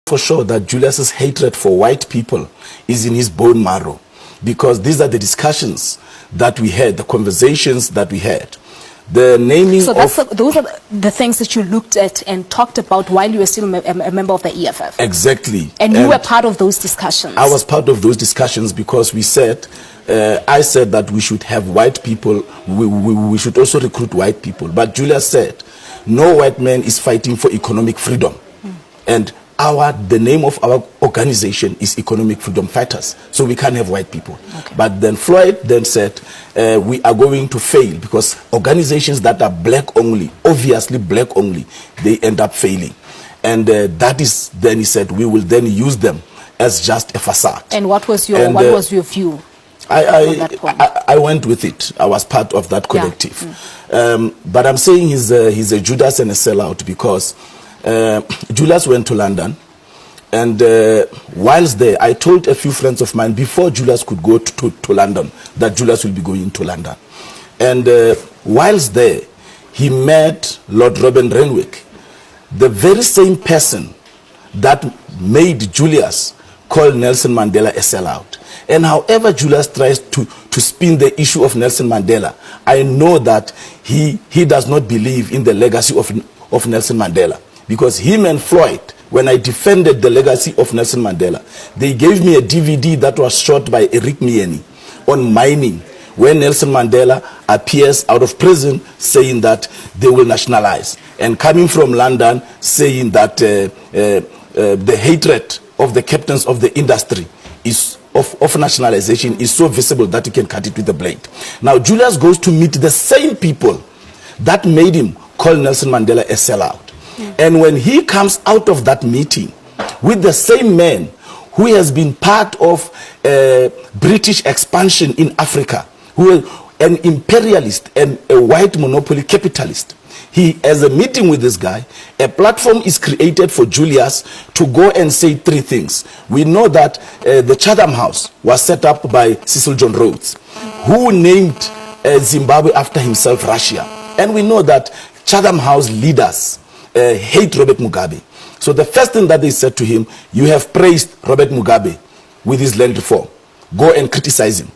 for sure that Julius's hatred for white people is in his bone marrow, because these are the discussions that we had, the conversations that we had. The naming so those are the things that you looked at and talked about while you were still a member of the EFF. Exactly. And you were part of those discussions. I was part of those discussions because we said, I said that we should have white people, we should also recruit white people. But Julius said, no white man is fighting for economic freedom. And the name of our organization is Economic Freedom Fighters, so we can't have white people. Okay. But then Floyd then said, we are going to fail because organizations that are black only, obviously black only, they end up failing. And that is, then he said, we will then use them as just a facade. And what was your, what was your view? I went with it. I was part of that collective. Yeah. But I'm saying he's a Judas and a sellout because Julius went to London, and whilst there, I told a few friends of mine before Julius could go to London that Julius will be going to London. And whilst there, he met Lord Robin Renwick, the very same person that made Julius call Nelson Mandela a sellout. And however Julius tries to spin the issue of Nelson Mandela, I know that he does not believe in the legacy of Nelson Mandela. Because him and Floyd, when I defended the legacy of Nelson Mandela, they gave me a DVD that was shot by Eric Mieni on mining, when Nelson Mandela appears out of prison saying that they will nationalize. And coming from London saying that the hatred of the captains of the industry is of nationalization is so visible that you can cut it with a blade. Now Julius goes to meet the same people that made him call Nelson Mandela a sellout. And when he comes out of that meeting with the same man who has been part of British expansion in Africa, who is an imperialist and a white monopoly capitalist, he has a meeting with this guy. A platform is created for Julius to go and say three things. We know that the Chatham House was set up by Cecil John Rhodes, who named Zimbabwe after himself, Russia. And we know that Chatham House leaders hate Robert Mugabe. So the first thing that they said to him, you have praised Robert Mugabe with his land reform. Go and criticize him.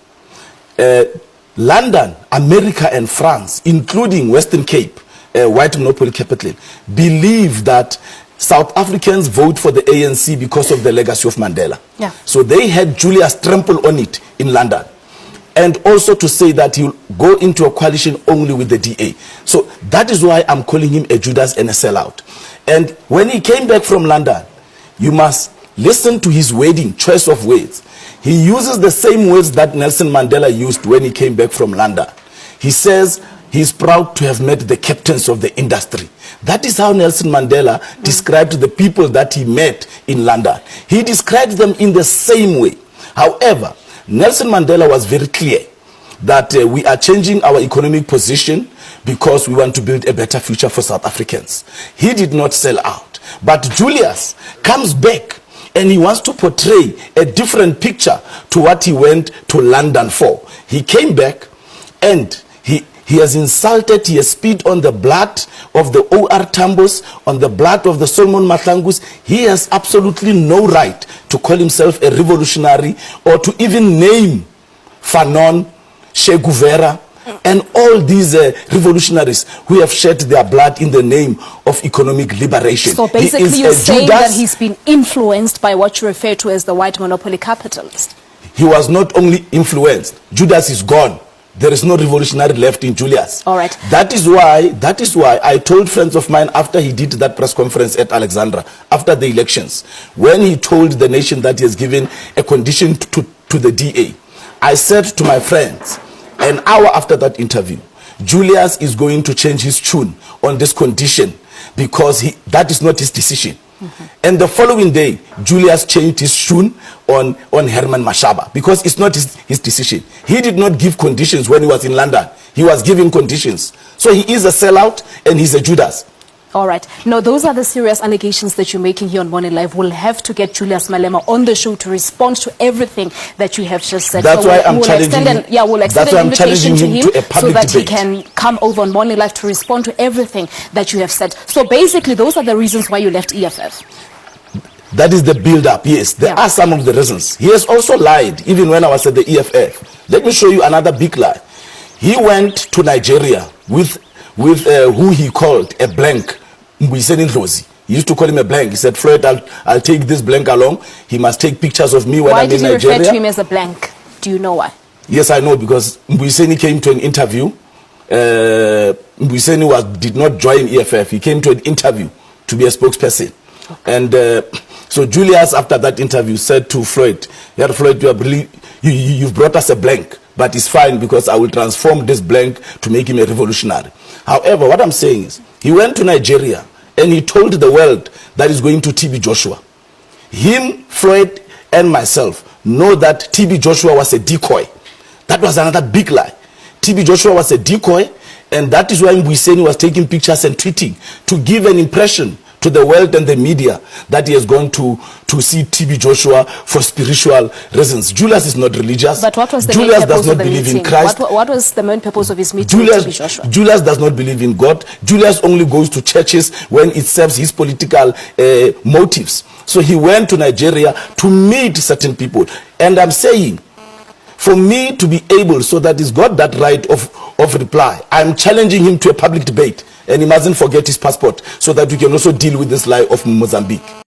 London, America and France, including Western Cape, white monopoly capital, believe that South Africans vote for the ANC because of the legacy of Mandela. Yeah. So they had Julius trample on it in London. And also to say that he'll go into a coalition only with the DA. So that is why I'm calling him a Judas and a sellout. And when he came back from London, you must listen to his wording, choice of words. He uses the same words that Nelson Mandela used when he came back from London. He says he's proud to have met the captains of the industry. That is how Nelson Mandela described the people that he met in London. He described them in the same way. However, Nelson Mandela was very clear that we are changing our economic position because we want to build a better future for South Africans. He did not sell out. But Julius comes back and he wants to portray a different picture to what he went to London for. He came back and he has insulted, he has spit on the blood of the O.R. Tambos, on the blood of the Solomon Mahlangus. He has absolutely no right to call himself a revolutionary or to even name Fanon, Che Guevara, and all these revolutionaries who have shed their blood in the name of economic liberation. So basically you're saying that he's been influenced by what you refer to as the white monopoly capitalist. He was not only influenced. Judas is gone. There is no revolutionary left in Julius. All right. That is why I told friends of mine after he did that press conference at Alexandra, after the elections, when he told the nation that he has given a condition to the DA, I said to my friends, an hour after that interview, Julius is going to change his tune on this condition because that is not his decision. And the following day, Julius changed his tune on Herman Mashaba because it's not his decision. He did not give conditions when he was in London. He was giving conditions. So he is a sellout and he's a Judas. All right. No, those are the serious allegations that you're making here on Morning Live. We'll have to get Julius Malema on the show to respond to everything that you have just said. That's why I'm challenging him. Yeah, we'll extend an invitation to him so that debate. He can come over on Morning Live to respond to everything that you have said. So basically, those are the reasons why you left EFF. That is the build-up, yes. There are some of the reasons. He has also lied, even when I was at the EFF. Let me show you another big lie. He went to Nigeria with who he called a blank, Mbuyiseni Ndlozi. He used to call him a blank. He said, Floyd, I'll take this blank along. He must take pictures of me when I'm in Nigeria. Why did you refer to him as a blank? Do you know why? Yes, I know, because Mbuyiseni came to an interview. Mbuyiseni did not join EFF. He came to an interview to be a spokesperson. Okay. And so Julius, after that interview, said to Floyd, yeah, Floyd, you've brought us a blank, but it's fine because I will transform this blank to make him a revolutionary. However, what I'm saying is, he went to Nigeria and he told the world that he's going to TB Joshua. Him, Floyd, and myself know that TB Joshua was a decoy. That was another big lie. TB Joshua was a decoy, and that is why Mbuyiseni was taking pictures and tweeting to give an impression to the world and the media that he has gone to see TB Joshua for spiritual reasons. Julius is not religious. But what was the Julius main purpose does not of the believe meeting? in Christ. What was the main purpose of his meeting with TB Joshua? Julius does not believe in God. Julius only goes to churches when it serves his political motives. So he went to Nigeria to meet certain people. And I'm saying, for me to be able, so that he's got that right of reply, I'm challenging him to a public debate. And he mustn't forget his passport so that we can also deal with this lie of Mozambique.